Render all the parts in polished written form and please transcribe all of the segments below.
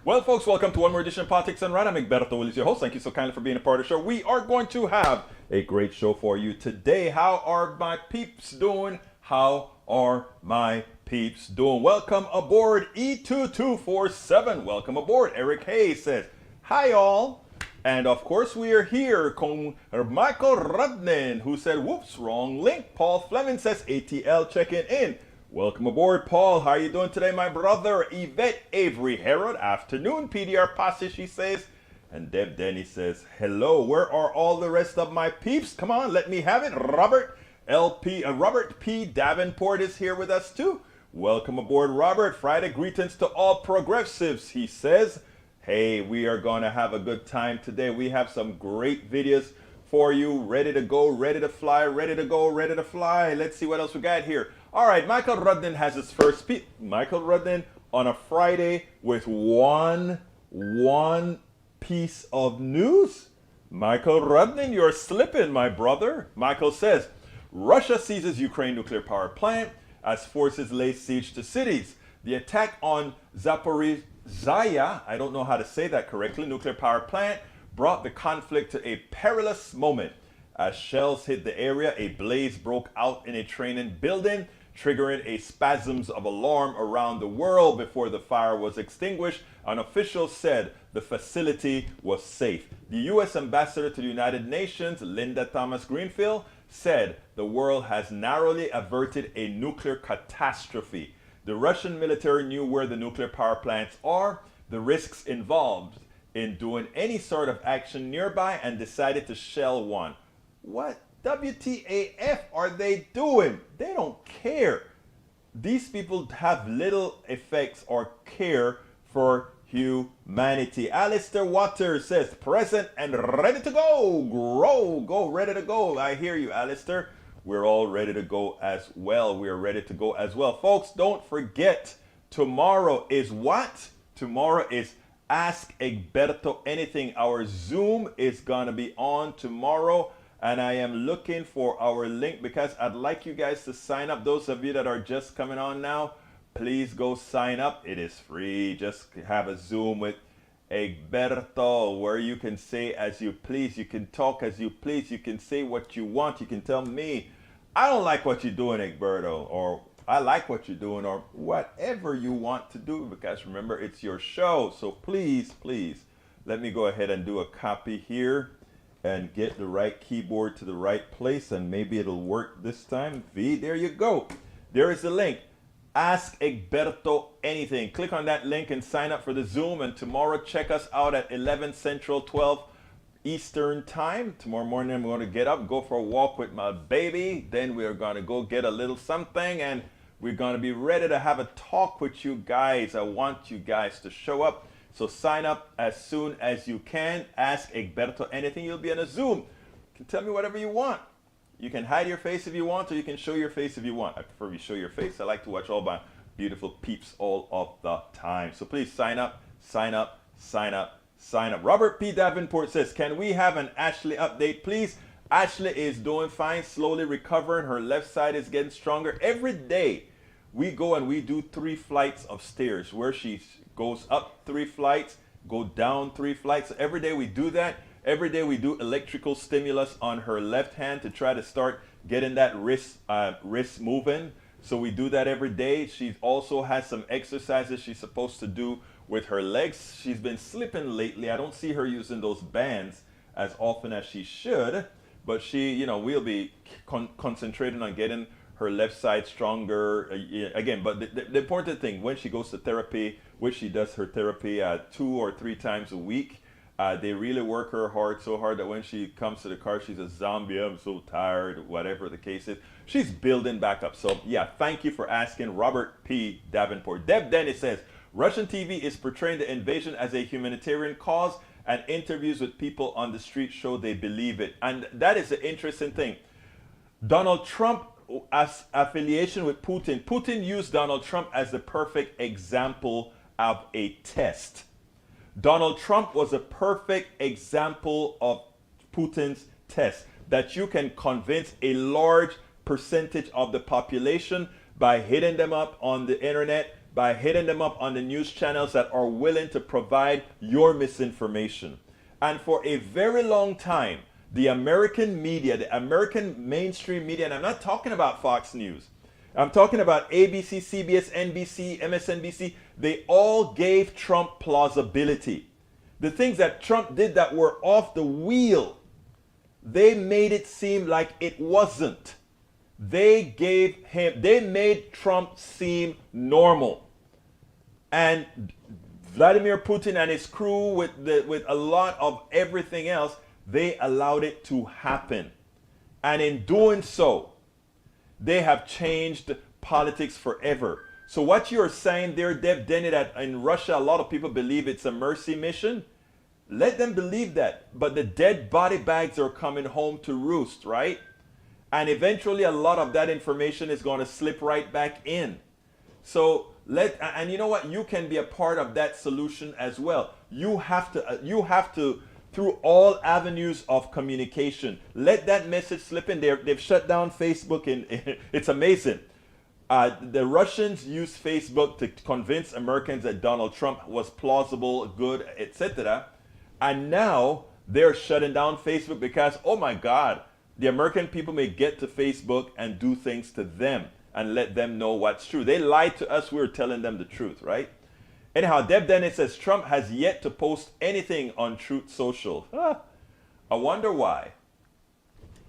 Well, folks, welcome to one more edition of Politics and Run. I'm Egberto Willis, your host. Thank you so kindly for being a part of the show. We are going to have a great show for you today. How are my peeps doing? How are my peeps doing? Welcome aboard E2247. Welcome aboard. Eric Hayes says, hi, all. And of course, we are here con Michael Rudnin, who said, whoops, wrong link. Paul Fleming says, ATL checking in. Welcome aboard, Paul. How are you doing today, my brother? Yvette Avery Herod, afternoon. PDR Posse, she says. And Deb Denny says, hello. Where are all the rest of my peeps? Come on, let me have it. Robert P. Davenport is here with us, too. Welcome aboard, Robert. Friday greetings to all progressives, he says. Hey, we are going to have a good time today. We have some great videos for you. Ready to go, ready to fly, ready to go, ready to fly. Let's see what else we got here. All right, Michael Rudnin has his first speech. Michael Rudnin on a Friday with one piece of news. Michael Rudnin, you're slipping, my brother. Michael says, Russia seizes Ukraine nuclear power plant as forces lay siege to cities. The attack on Zaporizhzhia, I don't know how to say that correctly, nuclear power plant, brought the conflict to a perilous moment. As shells hit the area, a blaze broke out in a training building, triggering a spasms of alarm around the world. Before the fire was extinguished, an official said the facility was safe. The U.S. ambassador to the United Nations, Linda Thomas-Greenfield, said the world has narrowly averted a nuclear catastrophe. The Russian military knew where the nuclear power plants are, the risks involved in doing any sort of action nearby, and decided to shell one. What WTAF are they doing? They don't care. These people have little effects or care for humanity. Alistair Waters says, present and ready to go. Go, ready to go. I hear you, Alistair. We're all ready to go as well. We're ready to go as well. Folks, don't forget, tomorrow is what? Tomorrow is Ask Egberto Anything. Our Zoom is going to be on tomorrow. And I am looking for our link because I'd like you guys to sign up. Those of you that are just coming on now, please go sign up. It is free. Just have a Zoom with Egberto where you can say as you please. You can talk as you please. You can say what you want. You can tell me, I don't like what you're doing, Egberto, or I like what you're doing, or whatever you want to do, because remember, it's your show. So please, please, let me go ahead and do a copy here and get the right keyboard to the right place, and maybe it'll work this time. There you go. There is the link. Ask Egberto Anything. Click on that link and sign up for the Zoom. And tomorrow, check us out at 11 Central, 12 Eastern Time. Tomorrow morning, I'm going to get up, go for a walk with my baby. Then we're going to go get a little something, and we're going to be ready to have a talk with you guys. I want you guys to show up. So sign up as soon as you can. Ask Egberto Anything. You'll be on a Zoom. You can tell me whatever you want. You can hide your face if you want, or you can show your face if you want. I prefer you show your face. I like to watch all my beautiful peeps all of the time. So please sign up, sign up, sign up, sign up. Robert P. Davenport says, can we have an Ashley update, please? Ashley is doing fine, slowly recovering. Her left side is getting stronger. Every day we go and we do 3 flights of stairs where she goes up 3 flights, go down 3 flights. So every day we do that. Every day we do electrical stimulus on her left hand to try to start getting that wrist moving. So we do that every day. She also has some exercises she's supposed to do with her legs. She's been slipping lately. I don't see her using those bands as often as she should, but she, we'll be concentrating on getting her left side stronger again. But the important thing, when she goes to therapy, which she does her therapy 2 or 3 times a week, they really work her so hard that when she comes to the car, she's a zombie. I'm so tired, whatever the case is. She's building back up. So yeah, thank you for asking, Robert P. Davenport. Deb Dennis says, Russian TV is portraying the invasion as a humanitarian cause, and interviews with people on the street show they believe it. And that is the interesting thing. Donald Trump, as affiliation with Putin. Putin used Donald Trump as the perfect example of a test. Donald Trump was a perfect example of Putin's test, that you can convince a large percentage of the population by hitting them up on the internet, by hitting them up on the news channels that are willing to provide your misinformation. And for a very long time, the American media, the American mainstream media, and I'm not talking about Fox News, I'm talking about ABC, CBS, NBC, MSNBC, they all gave Trump plausibility. The things that Trump did that were off the wheel, they made it seem like it wasn't. They made Trump seem normal. And Vladimir Putin and his crew with a lot of everything else, they allowed it to happen. And in doing so, they have changed politics forever. So what you're saying there, Deb Denny, that in Russia a lot of people believe it's a mercy mission, let them believe that. But the dead body bags are coming home to roost, right? And eventually a lot of that information is going to slip right back in. So and you know what? You can be a part of that solution as well. You have to, through all avenues of communication, let that message slip in there. They've shut down Facebook, and it's amazing. The Russians used Facebook to convince Americans that Donald Trump was plausible, good, etc. And now they're shutting down Facebook because, oh my God, the American people may get to Facebook and do things to them and let them know what's true. They lied to us. We were telling them the truth, right? Anyhow, Deb Dennis says Trump has yet to post anything on Truth Social. I wonder why.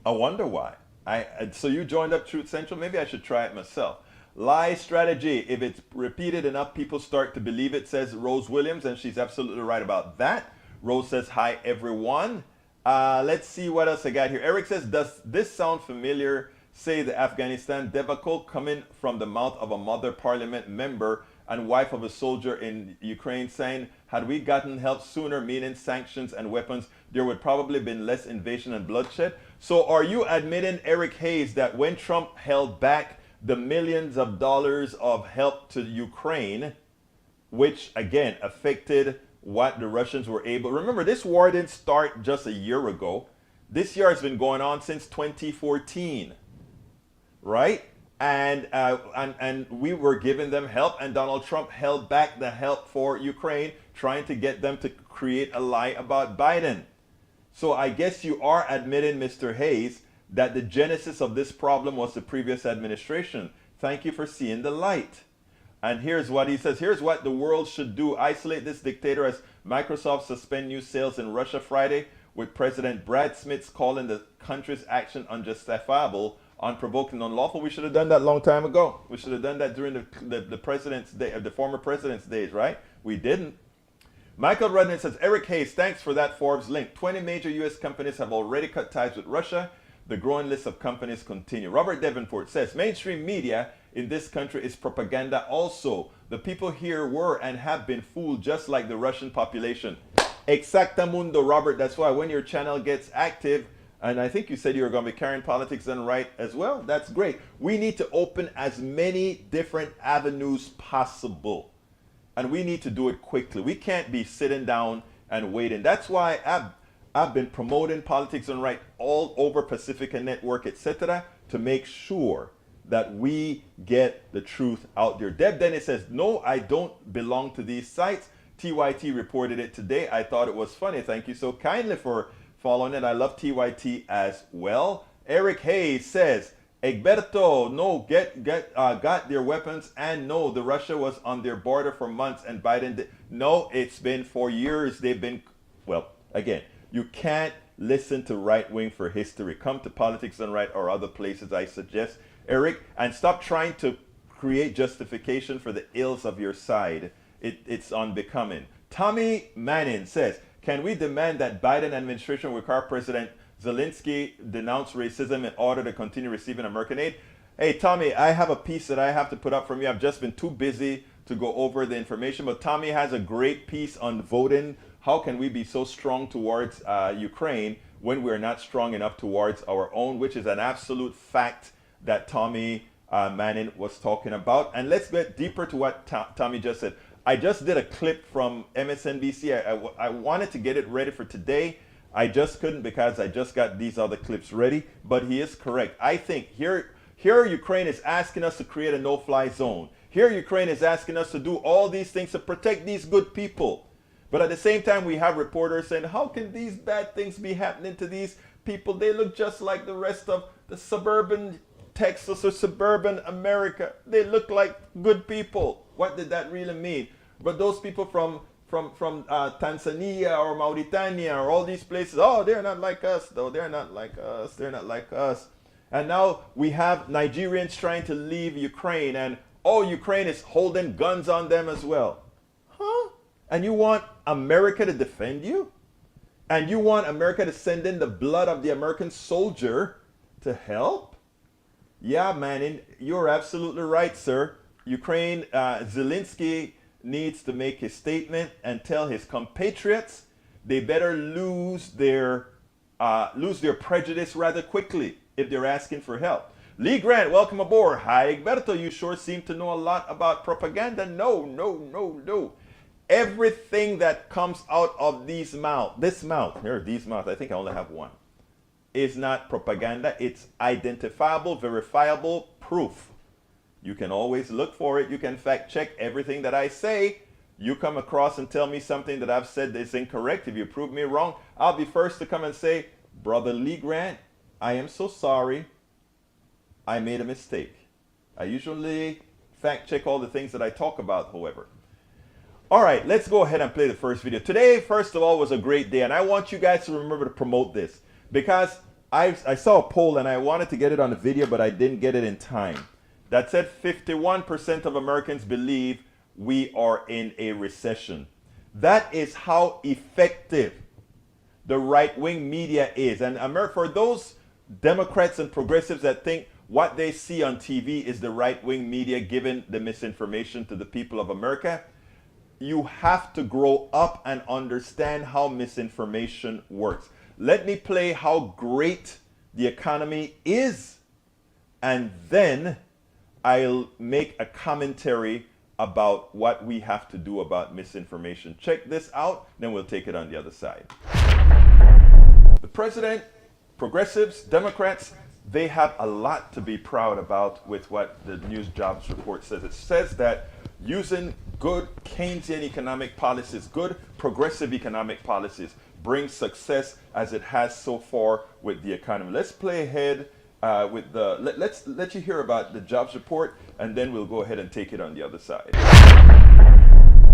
So you joined up Truth Central? Maybe I should try it myself. Lie strategy. If it's repeated enough, people start to believe it, says Rose Williams, and she's absolutely right about that. Rose says, hi, everyone. Let's see what else I got here. Eric says, does this sound familiar? Say the Afghanistan debacle coming from the mouth of a mother parliament member and wife of a soldier in Ukraine saying, had we gotten help sooner, meaning sanctions and weapons, there would probably been less invasion and bloodshed. So are you admitting, Eric Hayes, that when Trump held back the millions of dollars of help to Ukraine, which again affected what the Russians were able, remember this war didn't start just a year ago. This year has been going on since 2014, right? And we were giving them help, and Donald Trump held back the help for Ukraine, trying to get them to create a lie about Biden. So I guess you are admitting, Mr. Hayes, that the genesis of this problem was the previous administration. Thank you for seeing the light. And here's what he says. Here's what the world should do. Isolate this dictator as Microsoft suspend new sales in Russia Friday, with President Brad Smith calling the country's action unjustifiable, unprovoked, and unlawful. We should have done that a long time ago. We should have done that during the president's day, the former president's days, right? We didn't. Michael Rudnan says, Eric Hayes, thanks for that Forbes link. 20 major U.S. companies have already cut ties with Russia. The growing list of companies continue. Robert Davenport says, mainstream media in this country is propaganda also. The people here were and have been fooled just like the Russian population. Exactamundo, Robert. That's why when your channel gets active, and I think you said you were going to be carrying politics done right as well. That's great. We need to open as many different avenues possible. And we need to do it quickly. We can't be sitting down and waiting. That's why I've been promoting Politics Done Right all over Pacifica Network, etc., to make sure that we get the truth out there. Deb Dennis says, no, I don't belong to these sites. TYT reported it today. I thought it was funny. Thank you so kindly for following it. I love TYT as well. Eric Hayes says, Egberto, no, got their weapons, and no, the Russia was on their border for months, and Biden did. No, it's been for years. They've been, well, again, you can't listen to right wing for history. Come to Politics Done Right or other places, I suggest, Eric, and stop trying to create justification for the ills of your side. It's unbecoming. Tommy Manning says, can we demand that Biden administration require President Zelensky denounce racism in order to continue receiving American aid? Hey, Tommy, I have a piece that I have to put up from you. I've just been too busy to go over the information, but Tommy has a great piece on voting. How can we be so strong towards Ukraine when we're not strong enough towards our own, which is an absolute fact that Tommy Manning was talking about. And let's get deeper to what Tommy just said. I just did a clip from MSNBC. I wanted to get it ready for today. I just couldn't because I just got these other clips ready, but he is correct. I think here Ukraine is asking us to create a no-fly zone. Here, Ukraine is asking us to do all these things to protect these good people. But at the same time, we have reporters saying, how can these bad things be happening to these people? They look just like the rest of the suburban Texas or suburban America. They look like good people. What did that really mean? But those people from Tanzania or Mauritania or all these places, oh, they're not like us, though. They're not like us. They're not like us. And now we have Nigerians trying to leave Ukraine, and oh, Ukraine is holding guns on them as well. Huh? And you want America to defend you? And you want America to send in the blood of the American soldier to help? Yeah, man, you're absolutely right, sir. Ukraine, Zelensky needs to make his statement and tell his compatriots they better lose their prejudice rather quickly if they're asking for help. Lee Grant, welcome aboard. Hi, Egberto, you sure seem to know a lot about propaganda. No. Everything that comes out of these mouths, I think I only have one, is not propaganda. It's identifiable, verifiable proof. You can always look for it. You can fact check everything that I say. You come across and tell me something that I've said is incorrect. If you prove me wrong, I'll be first to come and say, Brother Lee Grant, I am so sorry. I made a mistake. I usually fact check all the things that I talk about, however. All right, let's go ahead and play the first video. Today, first of all, was a great day, and I want you guys to remember to promote this because I saw a poll and I wanted to get it on the video, but I didn't get it in time. That said 51% of Americans believe we are in a recession. That is how effective the right-wing media is. And for those Democrats and progressives that think what they see on TV is the right-wing media giving the misinformation to the people of America, you have to grow up and understand how misinformation works. Let me play how great the economy is, and then I'll make a commentary about what we have to do about misinformation. Check this out, then we'll take it on the other side. The president, progressives, Democrats, they have a lot to be proud about with what the News Jobs Report says. It says that using good Keynesian economic policies, good progressive economic policies, brings success as it has so far with the economy. Let's play ahead with the, let's let you hear about the jobs report, and then we'll go ahead and take it on the other side.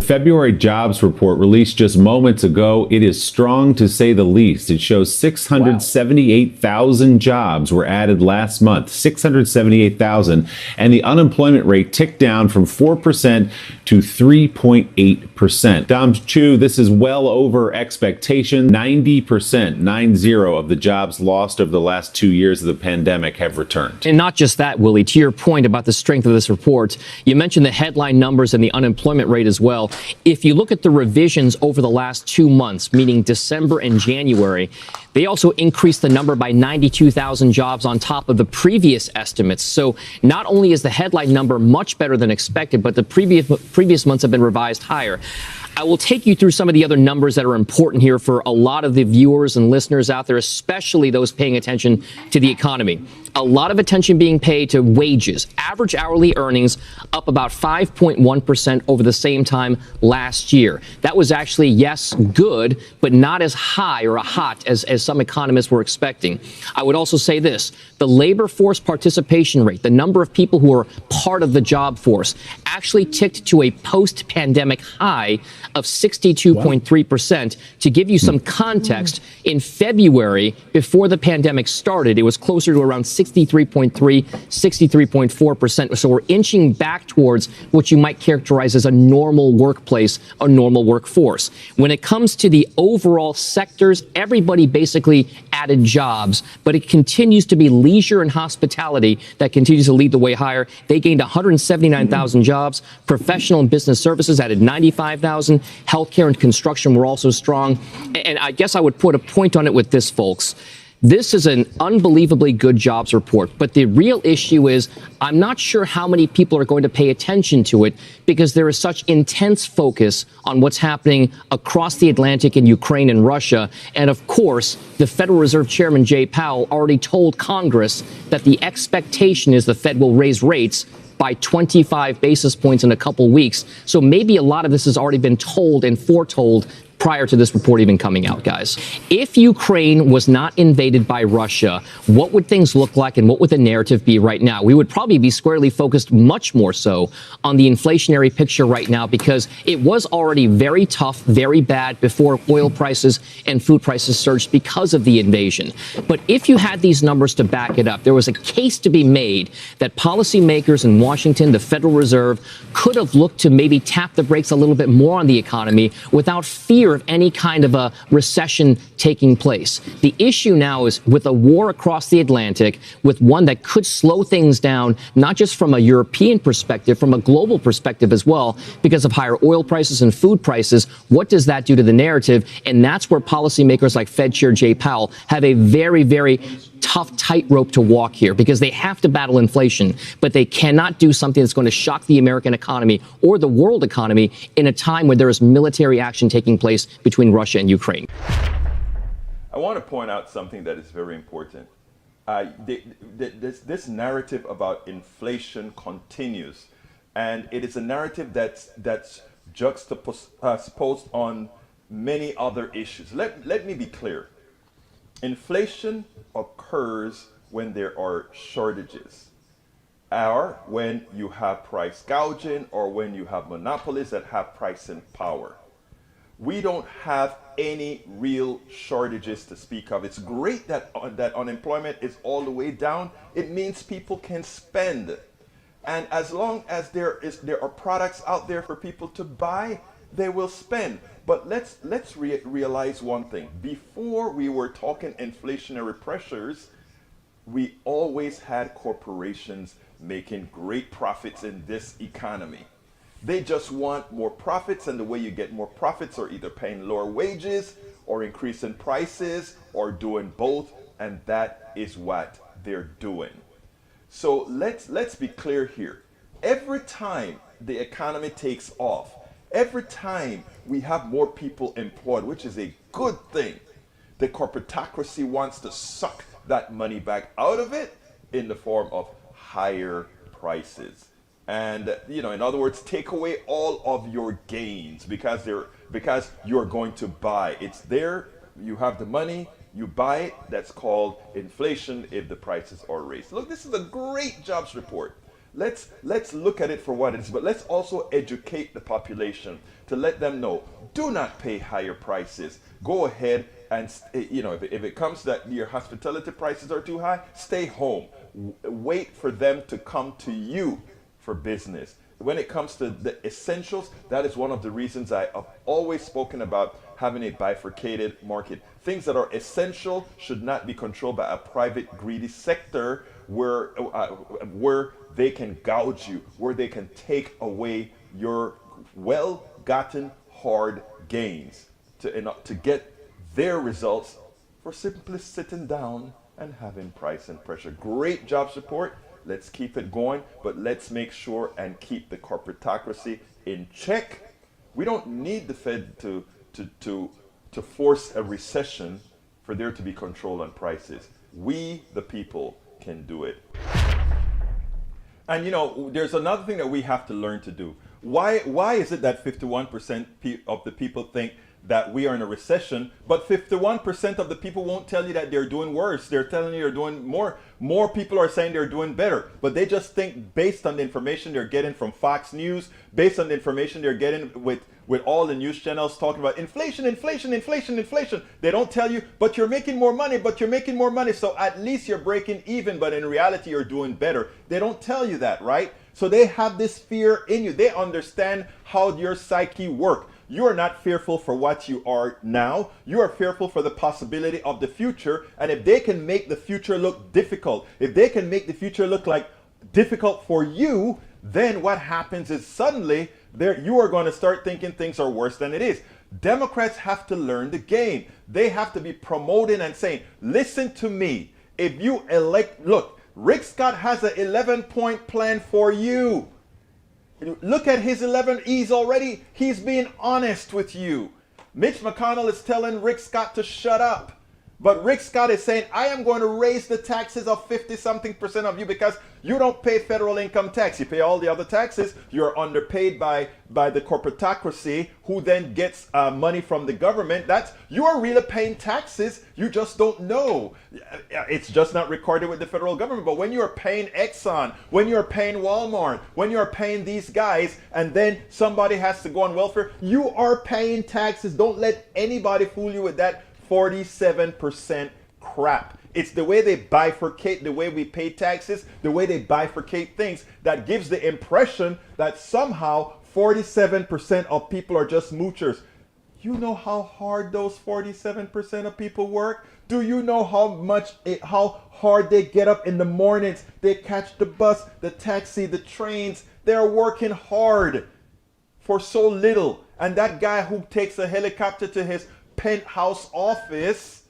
February jobs report released just moments ago. It is strong to say the least. It shows 678,000 jobs were added last month, 678,000, and the unemployment rate ticked down from 4% to 3.8%. Dom Chu, this is well over expectation. 90%, 90 of the jobs lost over the last 2 years of the pandemic have returned. And not just that, Willie, to your point about the strength of this report, you mentioned the headline numbers and the unemployment rate as well. If you look at the revisions over the last 2 months, meaning December and January, they also increased the number by 92,000 jobs on top of the previous estimates. So not only is the headline number much better than expected, but the previous months have been revised higher. I will take you through some of the other numbers that are important here for a lot of the viewers and listeners out there, especially those paying attention to the economy. A lot of attention being paid to wages. Average hourly earnings up about 5.1% over the same time last year. That was actually, yes, good, but not as high or hot as some economists were expecting. I would also say this. The labor force participation rate, the number of people who are part of the job force, actually ticked to a post-pandemic high of 62.3%. To give you some context, in February, before the pandemic started, it was closer to around 63.3, 63.4%. So we're inching back towards what you might characterize as a normal workplace, a normal workforce. When it comes to the overall sectors, everybody basically added jobs, but it continues to be leisure and hospitality that continues to lead the way higher. They gained 179,000 jobs. Professional and business services added 95,000. Healthcare and construction were also strong. And I guess I would put a point on it with this, folks. This is an unbelievably good jobs report, but the real issue is I'm not sure how many people are going to pay attention to it because there is such intense focus on what's happening across the Atlantic in Ukraine and Russia. And of course, the Federal Reserve Chairman Jay Powell already told Congress that the expectation is the Fed will raise rates by 25 basis points in a couple weeks. So maybe a lot of this has already been told and foretold prior to this report even coming out, guys. If Ukraine was not invaded by Russia, what would things look like and what would the narrative be right now? We would probably be squarely focused much more so on the inflationary picture right now, because it was already very tough, very bad before oil prices and food prices surged because of the invasion. But if you had these numbers to back it up, there was a case to be made that policymakers in Washington, the Federal Reserve, could have looked to maybe tap the brakes a little bit more on the economy without fear of any kind of a recession taking place. The issue now is with a war across the Atlantic, with one that could slow things down, not just from a European perspective, from a global perspective as well, because of higher oil prices and food prices. What does that do to the narrative? And that's where policymakers like Fed Chair Jay Powell have a very, very tough tightrope to walk here, because they have to battle inflation, but they cannot do something that's going to shock the American economy or the world economy in a time when there is military action taking place between Russia and Ukraine. I want to point out something that is very important. This narrative about inflation continues, and it is a narrative that's juxtaposed on many other issues. Let me be clear. Inflation occurs when there are shortages, or when you have price gouging, or when you have monopolies that have pricing power. We don't have any real shortages to speak of. It's great that unemployment is all the way down. It means people can spend. And as long as there are products out there for people to buy, they will spend. But let's realize one thing. Before we were talking inflationary pressures, we always had corporations making great profits in this economy. They just want more profits, and the way you get more profits are either paying lower wages or increasing prices or doing both, and that is what they're doing. So let's be clear here. Every time the economy takes off, every time we have more people employed, which is a good thing, the corporatocracy wants to suck that money back out of it in the form of higher prices. And, in other words, take away all of your gains because you're going to buy. It's there, you have the money, you buy it. That's called inflation if the prices are raised. Look, this is a great jobs report. Let's look at it for what it is, but let's also educate the population to let them know, do not pay higher prices. Go ahead and, if it comes that your hospitality prices are too high, stay home. Wait for them to come to you for business. When it comes to the essentials, that is one of the reasons I have always spoken about having a bifurcated market. Things that are essential should not be controlled by a private greedy sector where they can gouge you, where they can take away your well-gotten hard gains to get their results for simply sitting down and having price and pressure. Great jobs report. Let's keep it going, but let's make sure and keep the corporatocracy in check. We don't need the Fed to force a recession for there to be control on prices. We, the people, can do it. And there's another thing that we have to learn to do. Why is it that 51% of the people think that we are in a recession, but 51% of the people won't tell you that they're doing worse? They're telling you they're doing more. More people are saying they're doing better, but they just think based on the information they're getting from Fox News, based on the information they're getting with all the news channels talking about inflation. They don't tell you, but you're making more money, so at least you're breaking even, but in reality you're doing better. They don't tell you that, right? So they have this fear in you. They understand how your psyche works. You are not fearful for what you are now. You are fearful for the possibility of the future. And if they can make the future look difficult, if they can make the future look like difficult for you, then what happens is suddenly you are going to start thinking things are worse than it is. Democrats have to learn the game. They have to be promoting and saying, listen to me. If you look, Rick Scott has an 11-point plan for you. Look at his 11. He's being honest with you. Mitch McConnell is telling Rick Scott to shut up. But Rick Scott is saying, I am going to raise the taxes of 50-something% of you because you don't pay federal income tax. You pay all the other taxes. You're underpaid by the corporatocracy, who then gets money from the government. You are really paying taxes. You just don't know. It's just not recorded with the federal government. But when you're paying Exxon, when you're paying Walmart, when you're paying these guys, and then somebody has to go on welfare, you are paying taxes. Don't let anybody fool you with that 47% crap. It's the way they bifurcate the way we pay taxes, the way they bifurcate things, that gives the impression that somehow 47% of people are just moochers. You know how hard those 47% of people work? Do you know how hard they get up in the mornings? They catch the bus, the taxi, the trains. They're working hard for so little. And that guy who takes a helicopter to his penthouse office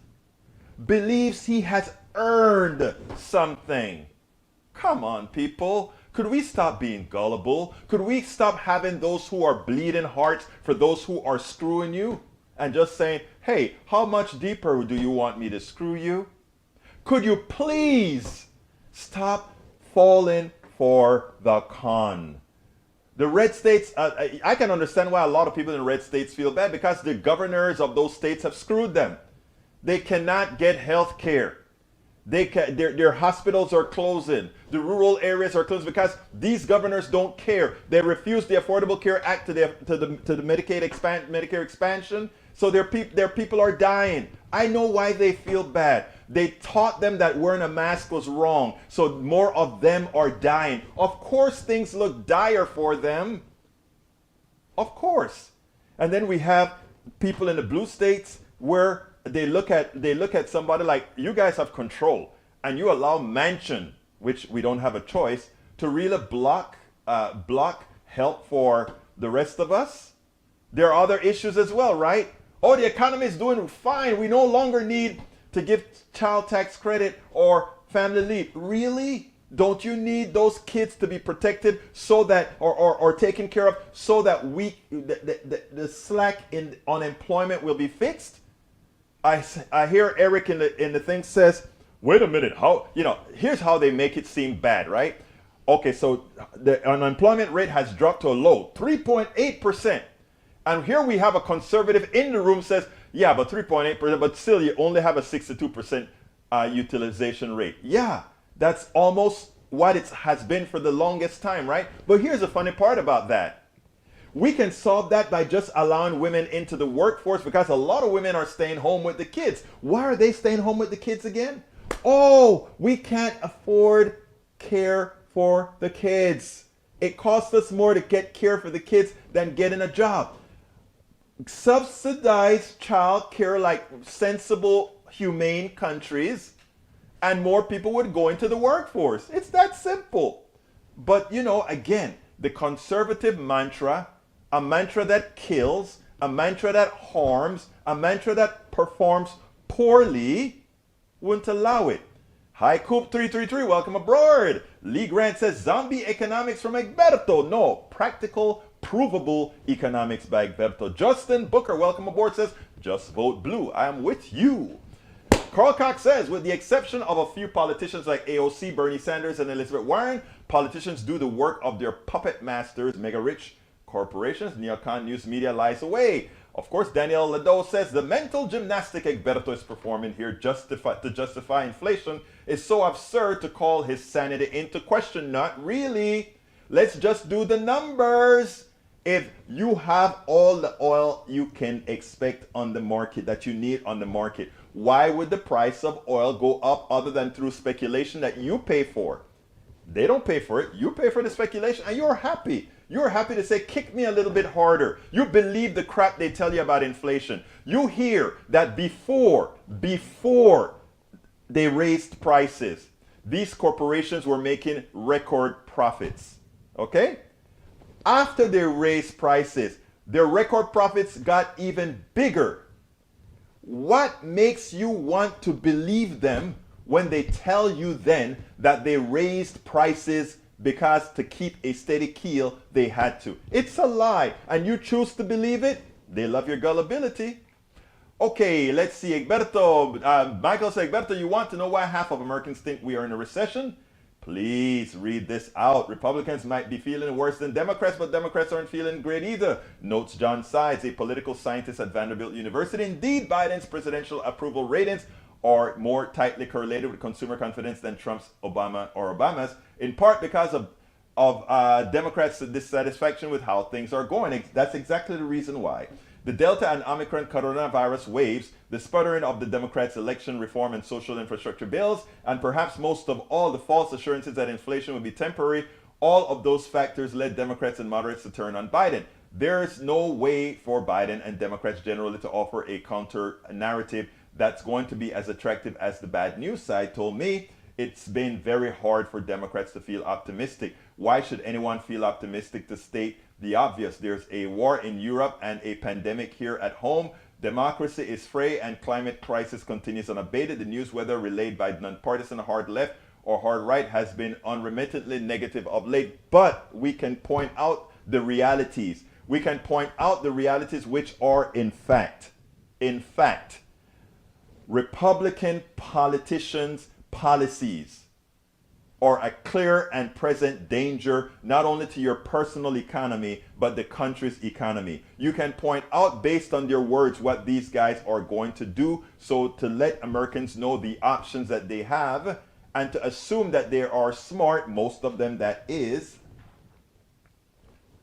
believes he has earned something. Come on, people. Could we stop being gullible? Could we stop having those who are bleeding hearts for those who are screwing you? And just saying, hey, how much deeper do you want me to screw you? Could you please stop falling for the con? The red states, I can understand why a lot of people in red states feel bad, because the governors of those states have screwed them. They cannot get health care. Their hospitals are closing. The rural areas are closed because these governors don't care. They refused the Affordable Care Act to the Medicare expansion. So their people are dying. I know why they feel bad. They taught them that wearing a mask was wrong, so more of them are dying. Of course things look dire for them. Of course. And then we have people in the blue states where they look at somebody like, you guys have control, and you allow Manchin, which we don't have a choice, to really block help for the rest of us. There are other issues as well, right? Oh, the economy is doing fine. We no longer need to give child tax credit or family leave. Really? Don't you need those kids to be protected so that, or taken care of, so that the slack in unemployment will be fixed? I hear Eric in the thing says, wait a minute, here's how they make it seem bad, right? Okay, so the unemployment rate has dropped to a low, 3.8%. And here we have a conservative in the room says, yeah, but 3.8%, but still you only have a 62% utilization rate. Yeah, that's almost what it has been for the longest time, right? But here's the funny part about that. We can solve that by just allowing women into the workforce, because a lot of women are staying home with the kids. Why are they staying home with the kids again? Oh, we can't afford care for the kids. It costs us more to get care for the kids than getting a job. Subsidize child care like sensible, humane countries, and more people would go into the workforce. It's that simple. But again, the conservative mantra, a mantra that kills, a mantra that harms, a mantra that performs poorly, wouldn't allow it. Hi Coop 333, welcome aboard. Lee Grant says, zombie economics from Egberto. No, practical, provable economics by Egberto. Justin Booker, welcome aboard, says, just vote blue. I am with you. Carl Cox says, with the exception of a few politicians like AOC, Bernie Sanders, and Elizabeth Warren, politicians do the work of their puppet masters, mega rich corporations. Neocon news media lies away. Of course, Daniel Lado says, the mental gymnastic Egberto is performing here to justify inflation is so absurd to call his sanity into question. Not really. Let's just do the numbers. If you have all the oil you can expect on the market, that you need on the market, why would the price of oil go up other than through speculation that you pay for? They don't pay for it. You pay for the speculation, and you're happy. You're happy to say, kick me a little bit harder. You believe the crap they tell you about inflation. You hear that before they raised prices, these corporations were making record profits. Okay? After they raised prices, their record profits got even bigger. What makes you want to believe them when they tell you then that they raised prices because to keep a steady keel they had to? It's a lie, and you choose to believe it. They love your gullibility. Okay, let's see. Egberto, Michael said, Egberto, you want to know why half of Americans think we are in a recession? Please read this out. Republicans might be feeling worse than Democrats, but Democrats aren't feeling great either, notes John Sides, a political scientist at Vanderbilt University. Indeed, Biden's presidential approval ratings are more tightly correlated with consumer confidence than Trump's, Obama's, in part because of Democrats' dissatisfaction with how things are going. That's exactly the reason why. The Delta and Omicron coronavirus waves, the sputtering of the Democrats' election reform and social infrastructure bills, and perhaps most of all, the false assurances that inflation would be temporary, all of those factors led Democrats and moderates to turn on Biden. There's no way for Biden and Democrats generally to offer a counter narrative that's going to be as attractive as the bad news side told me. It's been very hard for Democrats to feel optimistic. Why should anyone feel optimistic? To state the obvious, there's a war in Europe and a pandemic here at home. Democracy is frail and climate crisis continues unabated. The news, whether relayed by nonpartisan hard left or hard right, has been unremittently negative of late. But we can point out the realities. We can point out the realities which are in fact, Republican politicians' policies are a clear and present danger not only to your personal economy but the country's economy. You can point out based on their words what these guys are going to do, so to let Americans know the options that they have and to assume that they are smart, most of them that is,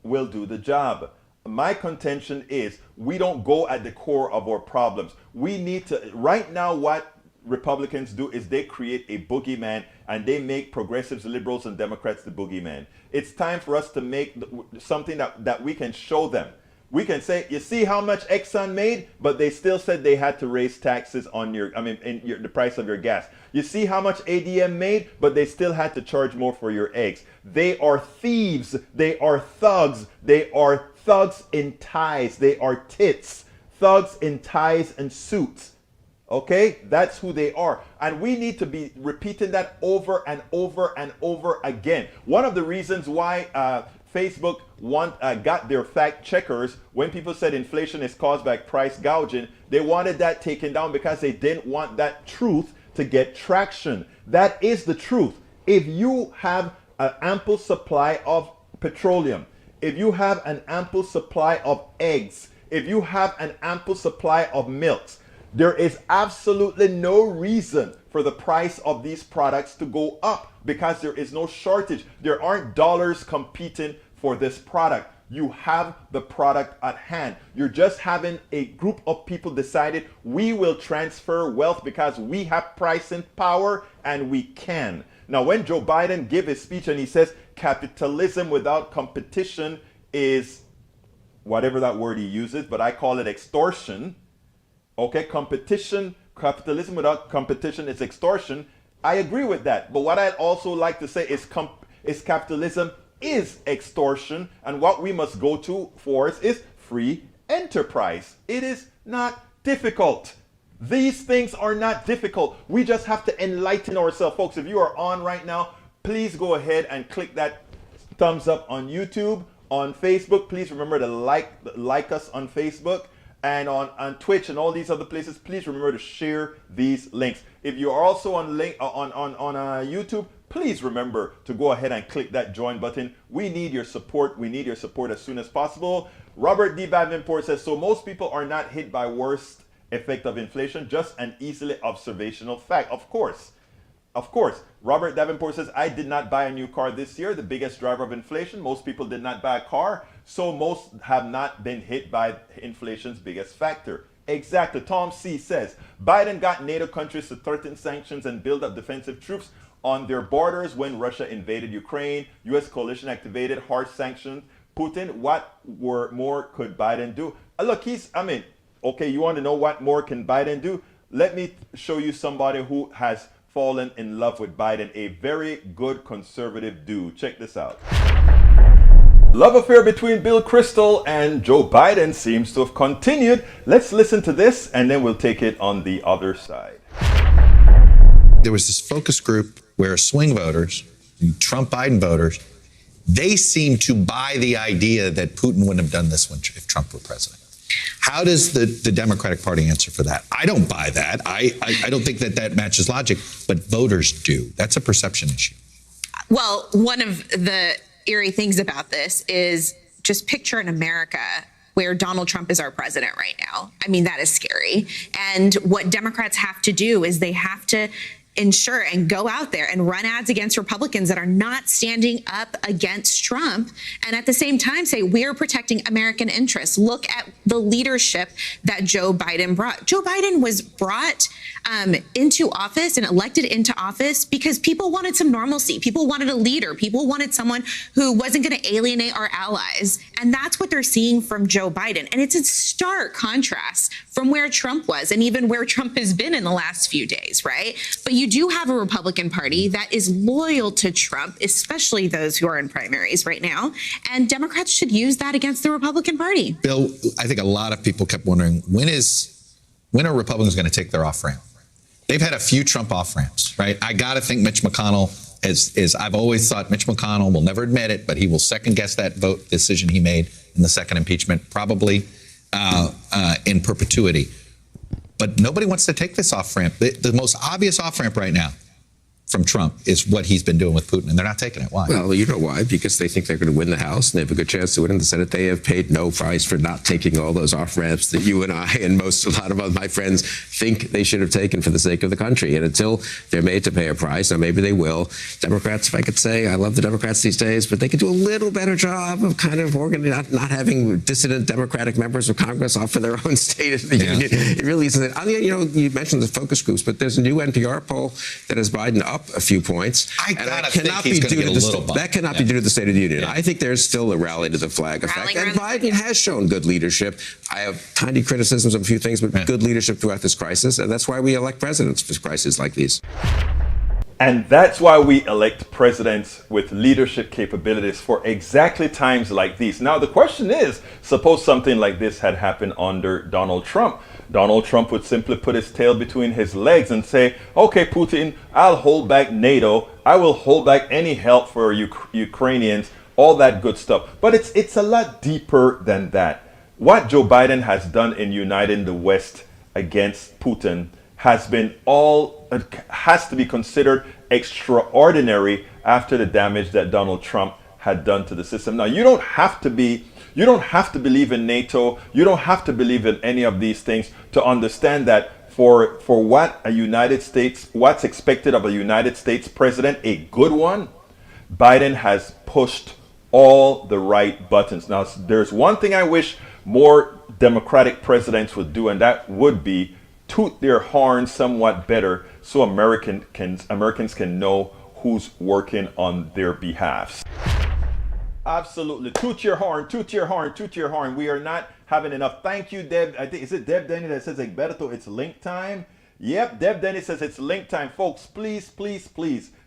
will do the job. My contention is we don't go at the core of our problems. We need to, right now what Republicans do is they create a boogeyman and they make progressives, liberals, and Democrats the boogeyman. It's time for us to make something that we can show them. We can say, you see how much Exxon made, but they still said they had to raise taxes on the price of your gas. You see how much ADM made, but they still had to charge more for your eggs. They are thieves. They are thugs. They are thugs in ties. They are tits. Thugs in ties and suits. Okay, that's who they are. And we need to be repeating that over and over and over again. One of the reasons why Facebook got their fact checkers when people said inflation is caused by price gouging, they wanted that taken down because they didn't want that truth to get traction. That is the truth. If you have an ample supply of petroleum, if you have an ample supply of eggs, if you have an ample supply of milks, there is absolutely no reason for the price of these products to go up because there is no shortage. There aren't dollars competing for this product. You have the product at hand. You're just having a group of people decided we will transfer wealth because we have pricing power and we can. Now, when Joe Biden gave his speech and he says capitalism without competition is whatever that word he uses, but I call it extortion. Okay, capitalism without competition is extortion. I agree with that. But what I'd also like to say is capitalism is extortion. And what we must go to for is free enterprise. It is not difficult. These things are not difficult. We just have to enlighten ourselves. Folks, if you are on right now, please go ahead and click that thumbs up on YouTube, on Facebook. Please remember to like us on Facebook. And on Twitch and all these other places, please remember to share these links. If you are also on YouTube, please remember to go ahead and click that join button. We need your support. We need your support as soon as possible. Robert D. Davenport says, so most people are not hit by worst effect of inflation, just an easily observational fact. Of course. Robert Davenport says, I did not buy a new car this year, the biggest driver of inflation. Most people did not buy a car, so most have not been hit by inflation's biggest factor. Exactly. Tom C. says, Biden got NATO countries to threaten sanctions and build up defensive troops on their borders when Russia invaded Ukraine. U.S. coalition activated harsh sanctions. Putin, what more could Biden do? Look, okay, you want to know what more can Biden do? Let me show you somebody who has fallen in love with Biden, a very good conservative dude. Check this out. Love affair between Bill Kristol and Joe Biden seems to have continued. Let's listen to this and then we'll take it on the other side. There was this focus group where swing voters, Trump Biden voters, they seemed to buy the idea that Putin wouldn't have done this if Trump were president. How does the Democratic Party answer for that? I don't buy that. I don't think that matches logic, but voters do. That's a perception issue. Well, one of the eerie things about this is just picture in America where Donald Trump is our president right now. I mean, that is scary. And what Democrats have to do is they have to ensure and go out there and run ads against Republicans that are not standing up against Trump, and at the same time say we're protecting American interests. Look at the leadership that Joe Biden brought. Joe Biden was brought into office and elected into office because people wanted some normalcy. People wanted a leader. People wanted someone who wasn't going to alienate our allies. And that's what they're seeing from Joe Biden. And it's a stark contrast from where Trump was and even where Trump has been in the last few days, right? But you do have a Republican Party that is loyal to Trump, especially those who are in primaries right now. And Democrats should use that against the Republican Party. Bill, I think a lot of people kept wondering, when are Republicans going to take their off ramp? They've had a few Trump off ramps, right? I got to think Mitch McConnell, as I've always thought, Mitch McConnell will never admit it, but he will second guess that vote decision he made in the second impeachment, probably in perpetuity. But nobody wants to take this off ramp. The most obvious off ramp right now from Trump is what he's been doing with Putin, and they're not taking it. Why? Well, you know why? Because they think they're going to win the House, and they have a good chance to win in the Senate. They have paid no price for not taking all those off-ramps that you and I and a lot of my friends think they should have taken for the sake of the country. And until they're made to pay a price, now maybe they will. Democrats, if I could say, I love the Democrats these days, but they could do a little better job of kind of not having dissident Democratic members of Congress off for their own state of the union. It really isn't. You mentioned the focus groups, but there's a new NPR poll that has Biden up a few points. That cannot be due to the State of the Union. I think there's still a rally to the flag effect. And Biden has shown good leadership. I have tiny criticisms of a few things, but good leadership throughout this crisis. And that's why we elect presidents for crises like these. And that's why we elect presidents with leadership capabilities for exactly times like these. Now, the question is, suppose something like this had happened under Donald Trump. Donald Trump would simply put his tail between his legs and say, okay, Putin, I'll hold back NATO. I will hold back any help for Ukrainians, all that good stuff. But it's a lot deeper than that. What Joe Biden has done in uniting the West against Putin has to be considered extraordinary after the damage that Donald Trump had done to the system. Now, you don't have to believe in NATO. You don't have to believe in any of these things to understand that for what's expected of a United States president, a good one, Biden has pushed all the right buttons. Now, there's one thing I wish more Democratic presidents would do, and that would be toot their horn somewhat better so Americans can know who's working on their behalf. Absolutely. Toot your horn, toot your horn, toot your horn. We are not having enough. Thank you, Deb. I think, is it Deb Denny that says, Egberto, it's link time? Yep, Deb Denny says it's link time. Folks, please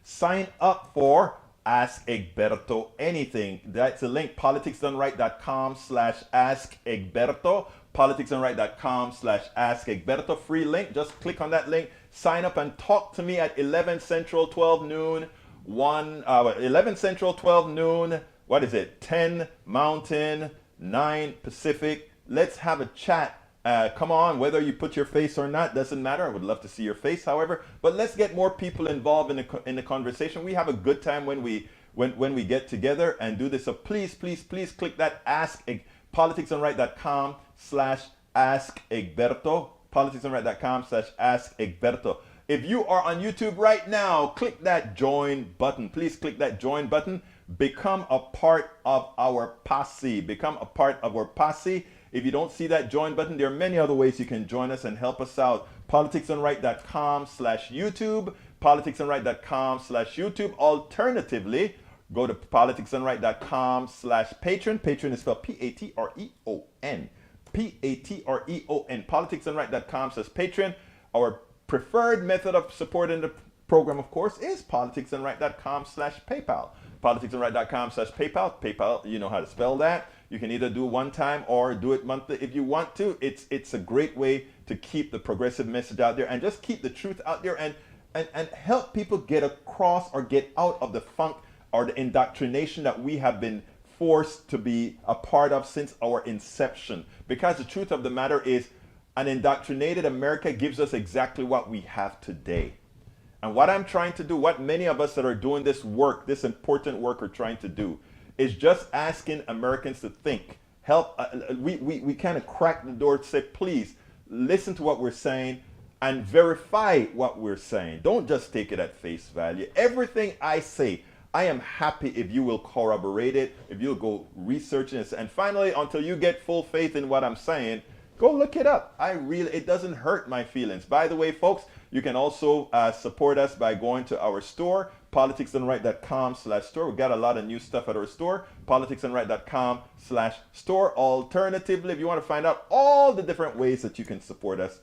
sign up for Ask Egberto Anything. That's a link, politicsdoneright.com/Ask Egberto. politicsdoneright.com/Ask Egberto. Free link. Just click on that link. Sign up and talk to me at 11 Central, 12 noon, 11 Central, 12 noon. What is it? 10 Mountain, 9 Pacific. Let's have a chat. Come on, whether you put your face or not, doesn't matter. I would love to see your face, however. But let's get more people involved in the conversation. We have a good time when we get together and do this. So please click that politicsdoneright.com/Ask Egberto. politicsdoneright.com/Ask Egberto. If you are on YouTube right now, click that join button. Please click that join button. Become a part of our posse. Become a part of our posse. If you don't see that join button, there are many other ways you can join us and help us out. politicsdoneright.com/YouTube. politicsdoneright.com/YouTube. Alternatively, go to politicsdoneright.com/Patreon. Patreon is spelled Patreon. Patreon. politicsdoneright.com/Patreon. Our preferred method of supporting the program, of course, is politicsdoneright.com/PayPal. politicsdoneright.com/PayPal. PayPal, you know how to spell that. You can either do it one time or do it monthly if you want to. It's a great way to keep the progressive message out there and just keep the truth out there and help people get across or get out of the funk or the indoctrination that we have been forced to be a part of since our inception. Because the truth of the matter is, an indoctrinated America gives us exactly what we have today. And what I'm trying to do, what many of us that are doing this work, this important work, are trying to do, is just asking Americans to think. Help. We kind of crack the door to say, please listen to what we're saying and verify what we're saying. Don't just take it at face value. Everything I say, I am happy if you will corroborate it, if you'll go research it. And finally, until you get full faith in what I'm saying, go look it up. It doesn't hurt my feelings. By the way, folks, you can also support us by going to our store, politicsdoneright.com/store. We've got a lot of new stuff at our store, politicsdoneright.com/store. Alternatively, if you want to find out all the different ways that you can support us,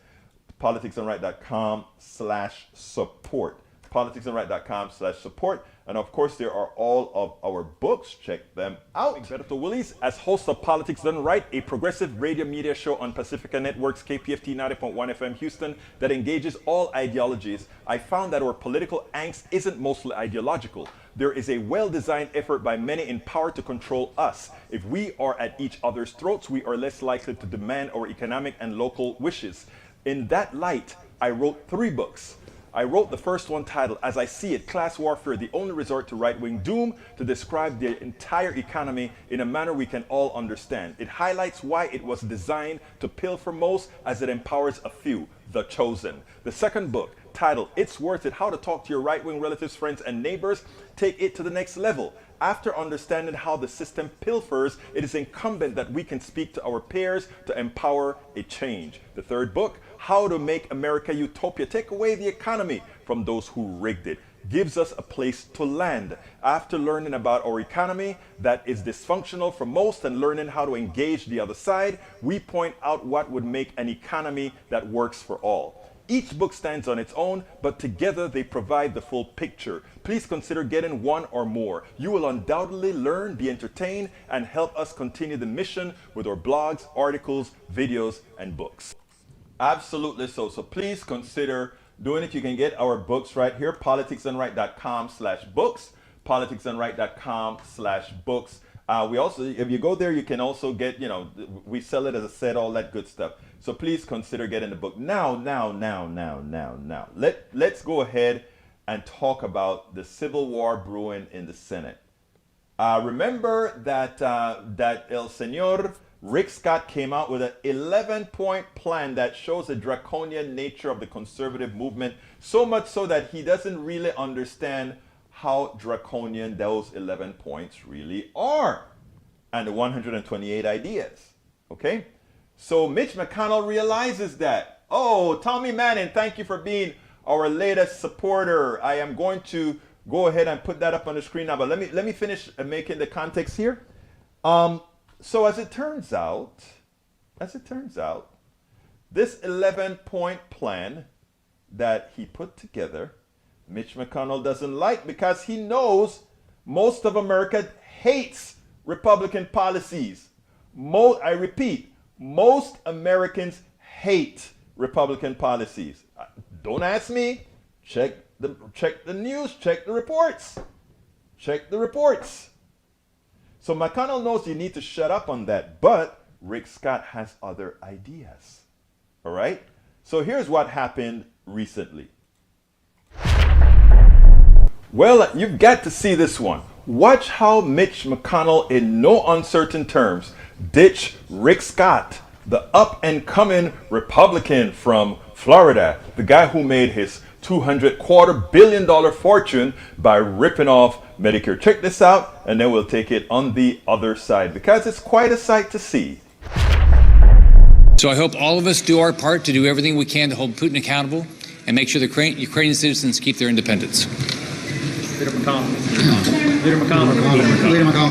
politicsdoneright.com/support. politicsdoneright.com/support. And of course, there are all of our books. Check them out. Beto Willis, as host of Politics Done Right, a progressive radio media show on Pacifica Network's KPFT 90.1 FM Houston that engages all ideologies, I found that our political angst isn't mostly ideological. There is a well-designed effort by many in power to control us. If we are at each other's throats, we are less likely to demand our economic and local wishes. In that light, I wrote 3 books. I wrote the first one titled, As I See It, Class Warfare, the Only Resort to Right-Wing Doom, to describe the entire economy in a manner we can all understand. It highlights why it was designed to pilfer most as it empowers a few, the chosen. The second book, titled, It's Worth It, How to Talk to Your Right-Wing Relatives, Friends, and Neighbors, take it to the next level. After understanding how the system pilfers, it is incumbent that we can speak to our peers to empower a change. The third book, How to Make America Utopia, Take Away the Economy from Those Who Rigged It, gives us a place to land. After learning about our economy that is dysfunctional for most and learning how to engage the other side, we point out what would make an economy that works for all. Each book stands on its own, but together they provide the full picture. Please consider getting one or more. You will undoubtedly learn, be entertained, and help us continue the mission with our blogs, articles, videos, and books. Absolutely so. So please consider doing it. You can get our books right here, politicsdoneright.com/books, politicsdoneright.com/books. We also, if you go there, you can also get, we sell it as a set, all that good stuff. So please consider getting the book. Now. Let's go ahead and talk about the civil war brewing in the Senate. Remember that El Señor Rick Scott came out with an 11-point plan that shows the draconian nature of the conservative movement, so much so that he doesn't really understand how draconian those 11 points really are, and the 128 ideas. Okay? So Mitch McConnell realizes that. Oh, Tommy Manning, thank you for being our latest supporter. I am going to go ahead and put that up on the screen now, but let me finish making the context here. So as it turns out, this 11-point plan that he put together, Mitch McConnell doesn't like because he knows most of America hates Republican policies. I repeat, most Americans hate Republican policies. Don't ask me. Check the news. Check the reports. Check the reports. So McConnell knows you need to shut up on that, but Rick Scott has other ideas. All right? So here's what happened recently. Well, you've got to see this one. Watch how Mitch McConnell, in no uncertain terms, ditched Rick Scott, the up-and-coming Republican from Florida, the guy who made his $225 billion fortune by ripping off Medicare. Check this out, and then we'll take it on the other side, because it's quite a sight to see. So I hope all of us do our part to do everything we can to hold Putin accountable and make sure the Ukrainian citizens keep their independence. Leader McConnell,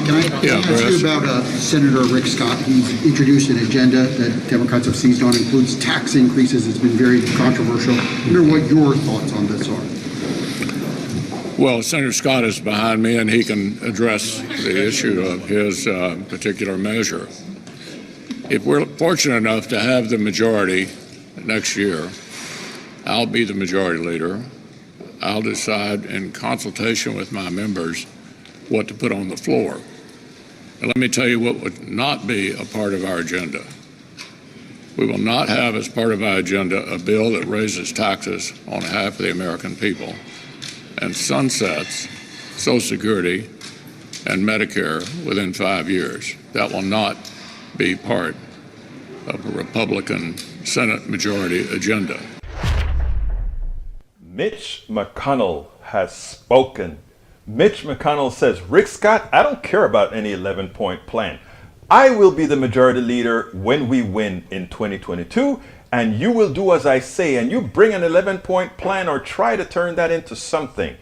can I ask you about Senator Rick Scott? He's introduced an agenda that Democrats have seized on, includes tax increases. It's been very controversial. I wonder what your thoughts on this are. Well, Senator Scott is behind me, and he can address the issue of his particular measure. If we're fortunate enough to have the majority next year, I'll be the majority leader. I'll decide in consultation with my members what to put on the floor. And let me tell you what would not be a part of our agenda. We will not have as part of our agenda a bill that raises taxes on half of the American people and sunsets Social Security and Medicare within 5 years. That will not be part of a Republican Senate majority agenda. Mitch McConnell has spoken. Mitch McConnell says, Rick Scott, I don't care about any 11-point plan. I will be the majority leader when we win in 2022, and you will do as I say, and you bring an 11-point plan or try to turn that into something.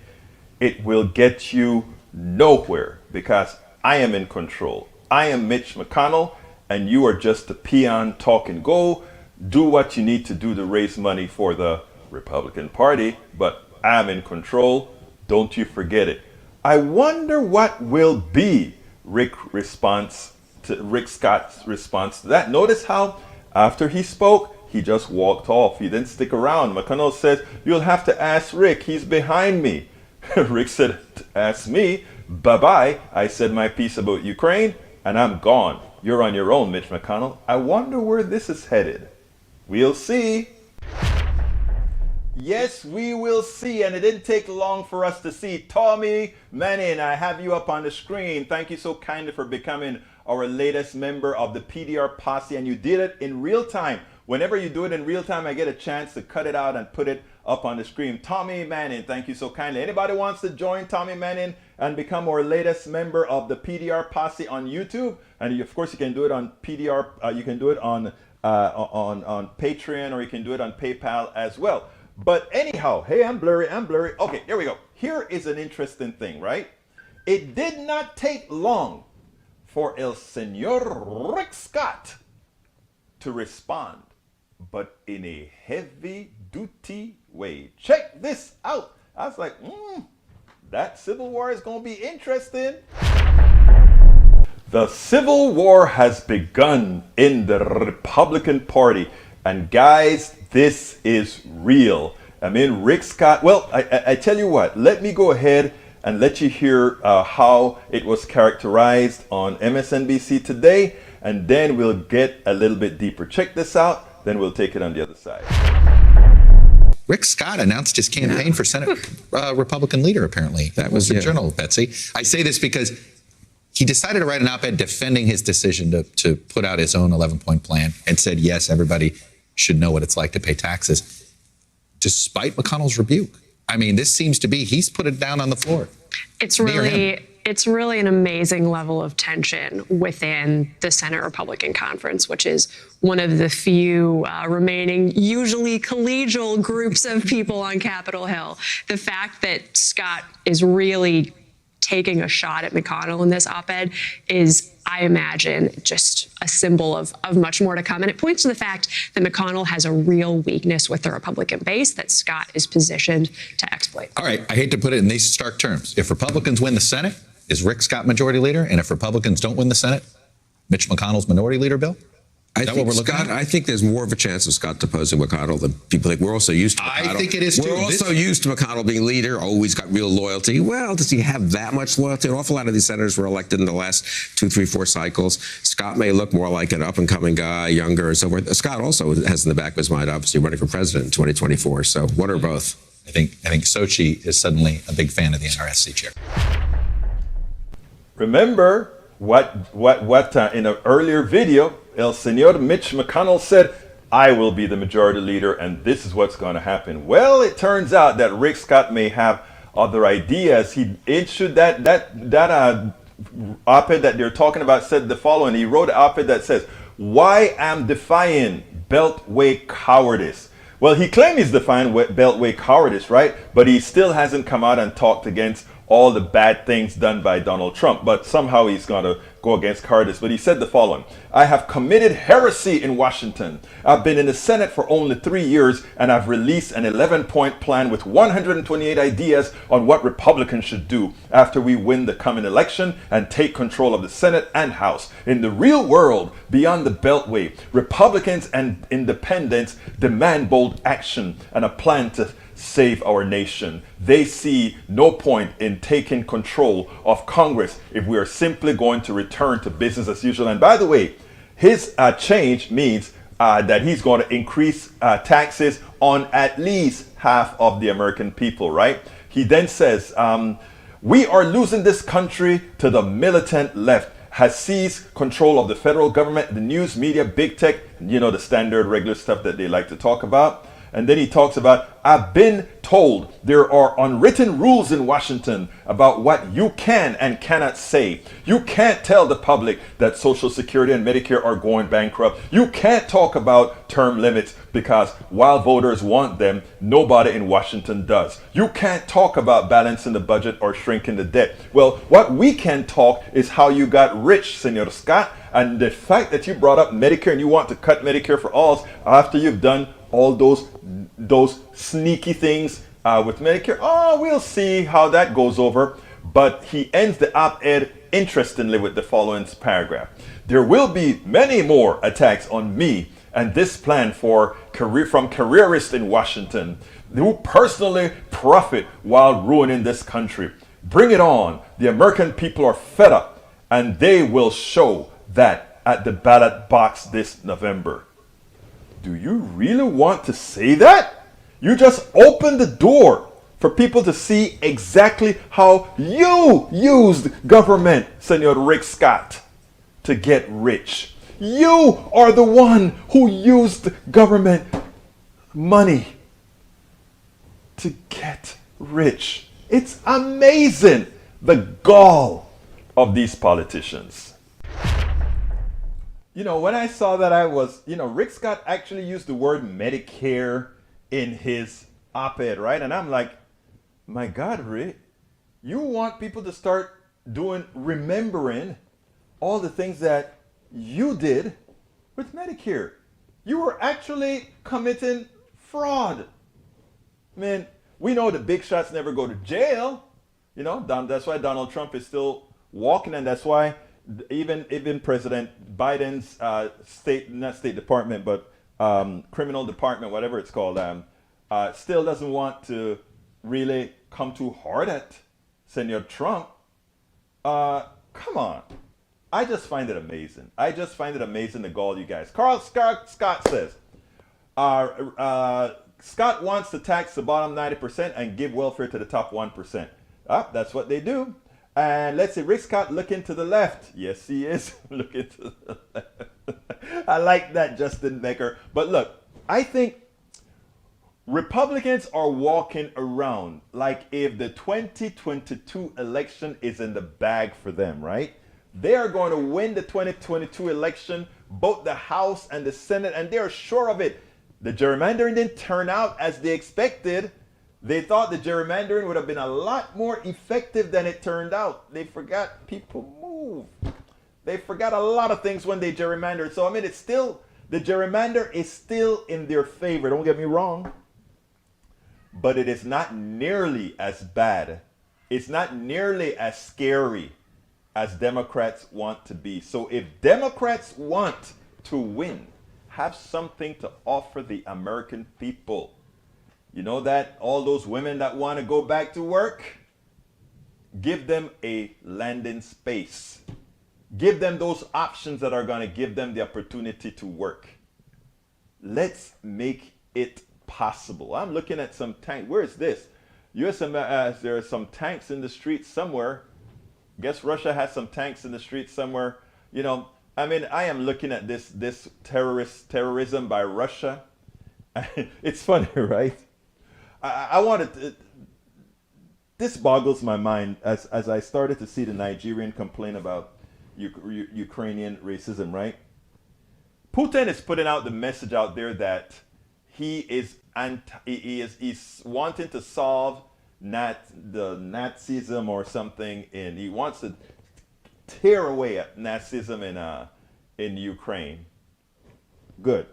It will get you nowhere because I am in control. I am Mitch McConnell, and you are just a peon. Talk and go. Do what you need to do to raise money for the Republican Party, but I'm in control. Don't you forget it. I wonder what will be Rick Scott's response to that. Notice how after he spoke, he just walked off. He didn't stick around. McConnell says, you'll have to ask Rick. He's behind me. Rick said, ask me. Bye-bye. I said my piece about Ukraine, and I'm gone. You're on your own, Mitch McConnell. I wonder where this is headed. We'll see. Yes, we will see, and it didn't take long for us to see. Tommy Manning, I have you up on the screen. Thank you so kindly for becoming our latest member of the PDR posse, and you did it in real time. Whenever you do it in real time, I get a chance to cut it out and put it up on the screen. Tommy Manning, thank you so kindly. Anybody wants to join Tommy Manning and become our latest member of the PDR posse on YouTube? And of course, you can do it on PDR. You can do it on Patreon, or you can do it on PayPal as well. But anyhow, hey, I'm blurry. Okay, here we go. Here is an interesting thing, right? It did not take long for El Señor Rick Scott to respond, but in a heavy-duty way. Check this out. I was like, that Civil War is going to be interesting. The Civil War has begun in the Republican Party. And guys, this is real. I mean, Rick Scott, well, I tell you what, let me go ahead and let you hear how it was characterized on MSNBC today, and then we'll get a little bit deeper. Check this out, then we'll take it on the other side. Rick Scott announced his campaign for Senate Republican leader, apparently. That was the Journal, Betsy. I say this because he decided to write an op-ed defending his decision to put out his own 11-point plan and said, yes, everybody should know what it's like to pay taxes, despite McConnell's rebuke. I mean, this seems to be, he's put it down on the floor. It's really an amazing level of tension within the Senate Republican Conference, which is one of the few remaining, usually collegial groups of people on Capitol Hill. The fact that Scott is really taking a shot at McConnell in this op-ed is, I imagine, just a symbol of much more to come. And it points to the fact that McConnell has a real weakness with the Republican base that Scott is positioned to exploit. All right, I hate to put it in these stark terms. If Republicans win the Senate, is Rick Scott majority leader? And if Republicans don't win the Senate, Mitch McConnell's minority leader bill? I think there's more of a chance of Scott deposing McConnell than people think. We're also used to McConnell. I think it is too. We're also used to McConnell being leader, always got real loyalty. Well, does he have that much loyalty? An awful lot of these senators were elected in the last 2, 3, 4 cycles. Scott may look more like an up-and-coming guy, younger, and so forth. Scott also has in the back of his mind, obviously, running for president in 2024. So one or both. I think Sochi is suddenly a big fan of the NRSC chair. Remember what in an earlier video, El Señor Mitch McConnell said, I will be the majority leader, and this is what's going to happen. Well, it turns out that Rick Scott may have other ideas. He issued that op-ed that they're talking about, said the following. He wrote an op-ed that says, why I'm defying Beltway cowardice. Well, he claimed he's defying Beltway cowardice, right? But he still hasn't come out and talked against all the bad things done by Donald Trump, but somehow he's going to go against cowardice. But he said the following: I have committed heresy in Washington. I've been in the Senate for only 3 years, and I've released an 11-point plan with 128 ideas on what Republicans should do after we win the coming election and take control of the Senate and House. In the real world, beyond the Beltway, Republicans and independents demand bold action and a plan to save our nation. They see no point in taking control of Congress if we are simply going to return to business as usual. And by the way, his change means that he's going to increase taxes on at least half of the American people, right? He then says, we are losing this country to the militant left, has seized control of the federal government, the news media, big tech, the standard regular stuff that they like to talk about. And then he talks about, I've been told there are unwritten rules in Washington about what you can and cannot say. You can't tell the public that Social Security and Medicare are going bankrupt. You can't talk about term limits because while voters want them, nobody in Washington does. You can't talk about balancing the budget or shrinking the debt. Well, what we can talk is how you got rich, Senor Scott, and the fact that you brought up Medicare and you want to cut Medicare for all after you've done all those sneaky things with Medicare. Oh, we'll see how that goes over. But he ends the op-ed interestingly with the following paragraph. There will be many more attacks on me and this plan from careerists in Washington who personally profit while ruining this country. Bring it on. The American people are fed up, and they will show that at the ballot box this November. Do you really want to say that? You just opened the door for people to see exactly how you used government, Senor Rick Scott, to get rich. You are the one who used government money to get rich. It's amazing, the gall of these politicians. When I saw that, I was, Rick Scott actually used the word Medicare in his op-ed, right? And I'm like, my God, Rick, you want people to start remembering all the things that you did with Medicare. You were actually committing fraud. I mean, we know the big shots never go to jail. That's why Donald Trump is still walking, and that's why even President Biden's not State Department, but criminal department, whatever it's called, still doesn't want to really come too hard at Senor Trump. Come on. I just find it amazing. The gall, you guys. Carl Scott says, Scott wants to tax the bottom 90% and give welfare to the top 1%. That's what they do. And let's see, Rick Scott looking to the left. Yes, he is looking to the left. I like that, Justin Becker. But look, I think Republicans are walking around like if the 2022 election is in the bag for them, right? They are going to win the 2022 election, both the House and the Senate, and they're sure of it. The gerrymandering didn't turn out as they expected. They thought the gerrymandering would have been a lot more effective than it turned out. They forgot people move. They forgot a lot of things when they gerrymandered. So, it's still, the gerrymander is still in their favor. Don't get me wrong. But it is not nearly as bad. It's not nearly as scary as Democrats want to be. So if Democrats want to win, have something to offer the American people. You know that all those women that want to go back to work, give them a landing space. Give them those options that are going to give them the opportunity to work. Let's make it possible. I'm looking at some tanks. Where is this? There are some tanks in the streets somewhere. Guess Russia has some tanks in the streets somewhere. I am looking at this terrorism by Russia. It's funny, right? I wanted to, this boggles my mind as I started to see the Nigerian complain about Ukrainian racism, right? Putin is putting out the message out there that he's wanting to solve the Nazism or something, and he wants to tear away at Nazism in Ukraine. Good.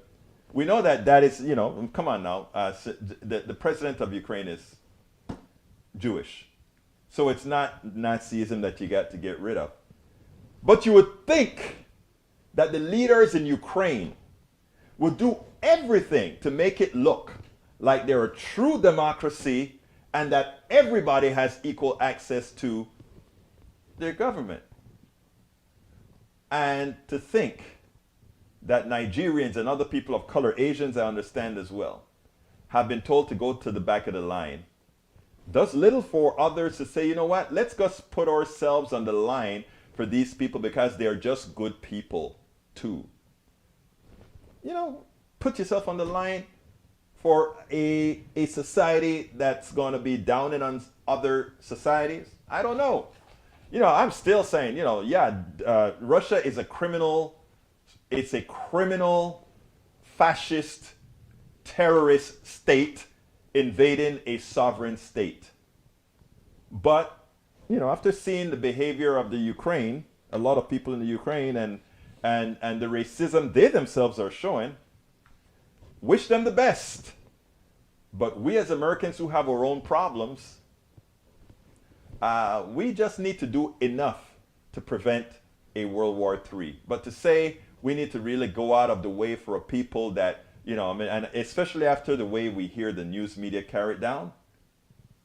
We know that is, come on now, the president of Ukraine is Jewish. So it's not Nazism that you got to get rid of. But you would think that the leaders in Ukraine would do everything to make it look like they're a true democracy and that everybody has equal access to their government. And to think that Nigerians and other people of color, Asians I understand as well, have been told to go to the back of the line does little for others to say, you know what, let's just put ourselves on the line for these people because they are just good people too. You know, put yourself on the line for a society that's going to be downing on other societies. I don't know. You know, I'm still saying, you know, yeah, Russia is a criminal. It's a criminal, fascist, terrorist state invading a sovereign state. But, you know, after seeing the behavior of the Ukraine, a lot of people in the Ukraine and the racism they themselves are showing, wish them the best. But we as Americans who have our own problems, we just need to do enough to prevent a World War III. But to say we need to really go out of the way for a people that, you know, I mean, and especially after the way we hear the news media carry it down,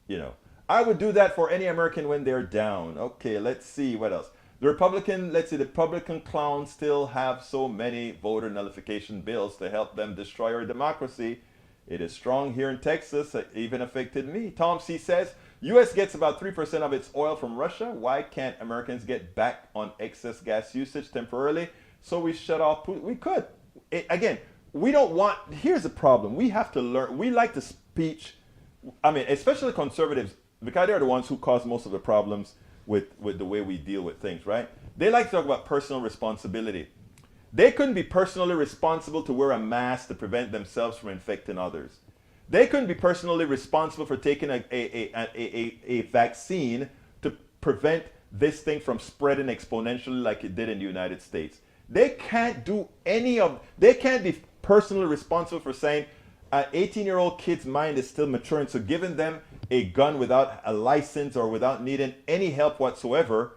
you know, I would do that for any American when they're down. Okay, let's see what else. The Republican clowns still have so many voter nullification bills to help them destroy our democracy. It is strong here in Texas. It even affected me. Tom C says, U.S. gets about 3% of its oil from Russia. Why can't Americans get back on excess gas usage temporarily? So we shut off Putin. We could. Again, we don't want, here's the problem. We have to learn, we like to speech, I mean, especially conservatives, because they're the ones who cause most of the problems with the way we deal with things, right? They like to talk about personal responsibility. They couldn't be personally responsible to wear a mask to prevent themselves from infecting others. They couldn't be personally responsible for taking a vaccine to prevent this thing from spreading exponentially like it did in the United States. They can't do they can't be personally responsible for saying an 18-year-old kid's mind is still maturing, so giving them a gun without a license or without needing any help whatsoever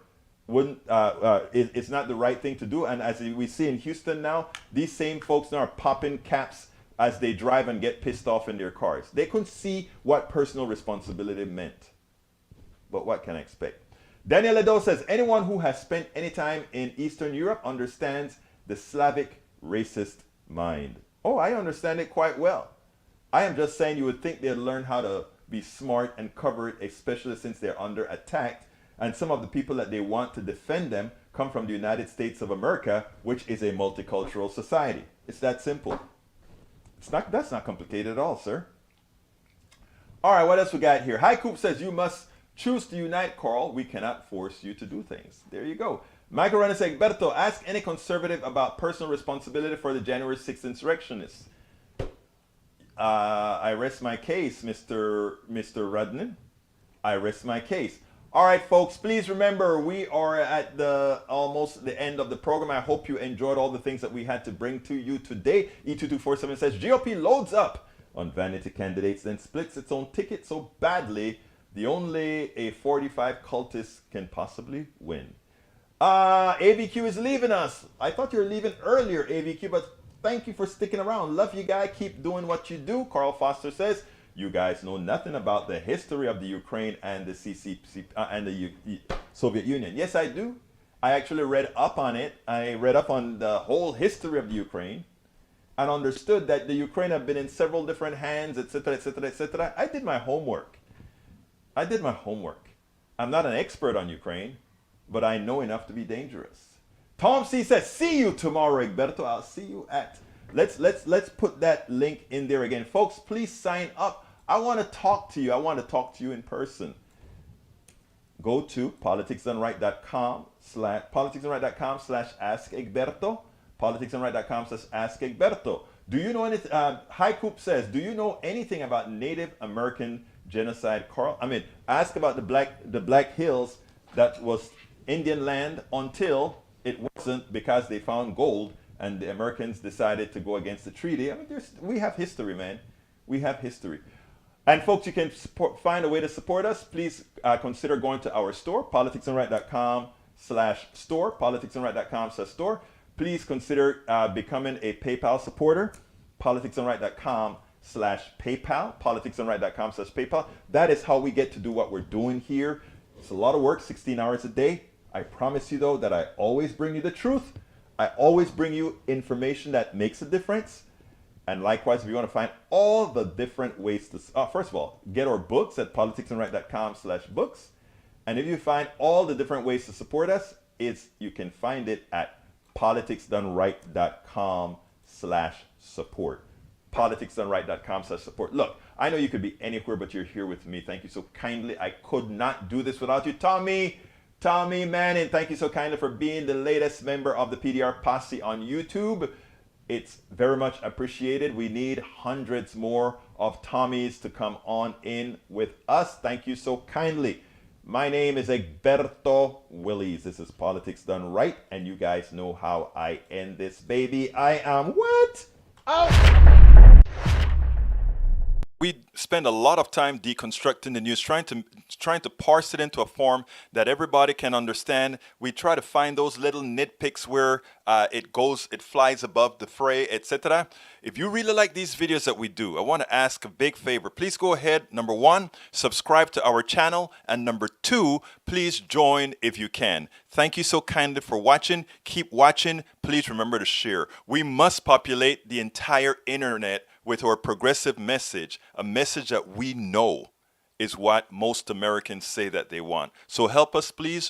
it's not the right thing to do. And as we see in Houston now, these same folks now are popping caps as they drive and get pissed off in their cars. They couldn't see what personal responsibility meant. But what can I expect? Daniel Edo says, anyone who has spent any time in Eastern Europe understands the Slavic racist mind. Oh, I understand it quite well. I am just saying you would think they'd learn how to be smart and cover it, especially since they're under attack. And some of the people that they want to defend them come from the United States of America, which is a multicultural society. It's that simple. That's not complicated at all, sir. All right, what else we got here? Hi Coop says, you must choose to unite, Carl. We cannot force you to do things. There you go. Michael Renner says, Berto, ask any conservative about personal responsibility for the January 6th insurrectionists. I rest my case, Mr. Rudnin. I rest my case. All right, folks, please remember we are at almost the end of the program. I hope you enjoyed all the things that we had to bring to you today. E2247 says, GOP loads up on vanity candidates, then splits its own ticket so badly the only a 45 cultist can possibly win. AVQ is leaving us. I thought you were leaving earlier, AVQ, but thank you for sticking around. Love you, guy. Keep doing what you do. Carl Foster says, you guys know nothing about the history of the Ukraine and the Soviet Union. Yes, I do. I actually read up on it. I read up on the whole history of the Ukraine and understood that the Ukraine have been in several different hands, etc., etc., etc. I did my homework. I'm not an expert on Ukraine, but I know enough to be dangerous. Tom C says, see you tomorrow, Egberto. I'll see you at... Let's put that link in there again. Folks, please sign up. I want to talk to you. I want to talk to you in person. Go to politicsandright.com/ask Egberto. politicsandright.com/ask Egberto. Do you know anything? Hi Coop says, do you know anything about Native American genocide, Carl? I mean, ask about the Black Hills that was Indian land until it wasn't, because they found gold and the Americans decided to go against the treaty. I mean, we have history, man. We have history. And folks, you can find a way to support us. Please consider going to our store, politicsandright.com/store, politicsandright.com/store. Please consider becoming a PayPal supporter, politicsandright.com/PayPal, politicsandright.com/PayPal. That is how we get to do what we're doing here. It's a lot of work, 16 hours a day. I promise you, though, that I always bring you the truth. I always bring you information that makes a difference. And likewise, if you want to find all the different ways to, first of all, get our books at politicsdoneright.com/books. And if you find all the different ways to support us, you can find it at politicsdoneright.com/support. politicsdoneright.com/support. Look, I know you could be anywhere, but you're here with me. Thank you so kindly. I could not do this without you. Tommy Manning, thank you so kindly for being the latest member of the PDR Posse on YouTube. It's very much appreciated. We need hundreds more of Tommies to come on in with us. Thank you so kindly. My name is Egberto Willies. This is Politics Done Right, and you guys know how I end this baby. I am what? Out. We spend a lot of time deconstructing the news, trying to parse it into a form that everybody can understand. We try to find those little nitpicks where it flies above the fray, etc. If you really like these videos that we do, I want to ask a big favor. Please go ahead, number 1, subscribe to our channel, and number 2, please join if you can. Thank you so kindly for watching. Keep watching. Please remember to share. We must populate the entire internet with our progressive message, a message that we know is what most Americans say that they want. So help us, please.